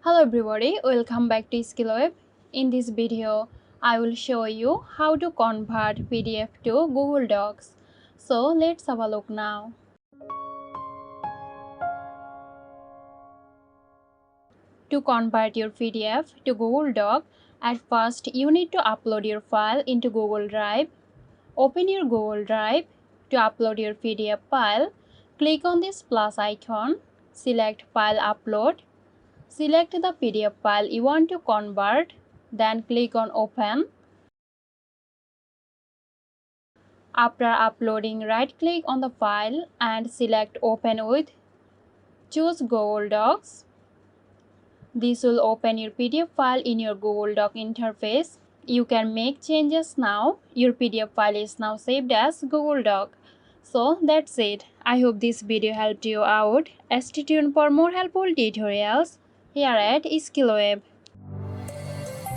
Hello everybody, welcome back to SkillWeb. In this video, I will show you how to convert PDF to Google Docs. So let's have a look now. To convert your PDF to Google Doc, at first you need to upload your file into Google Drive. Open your Google Drive. To upload your PDF file, click on this plus icon, select File Upload. Select the PDF file you want to convert, then click on Open. After uploading, right-click on the file and select Open with. Choose Google Docs. This will open your PDF file in your Google Doc interface. You can make changes now. Your PDF file is now saved as Google Doc. So that's it. I hope this video helped you out. Stay tuned for more helpful tutorials here at SkillWeb.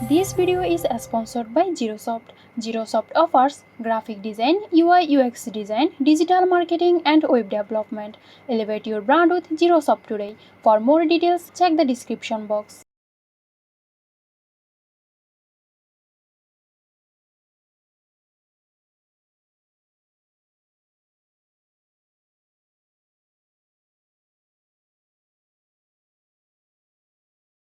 This video is sponsored by Girosoft. Girosoft offers graphic design, UI UX design, digital marketing and web development. Elevate your brand with Girosoft today. For more details, check the description box.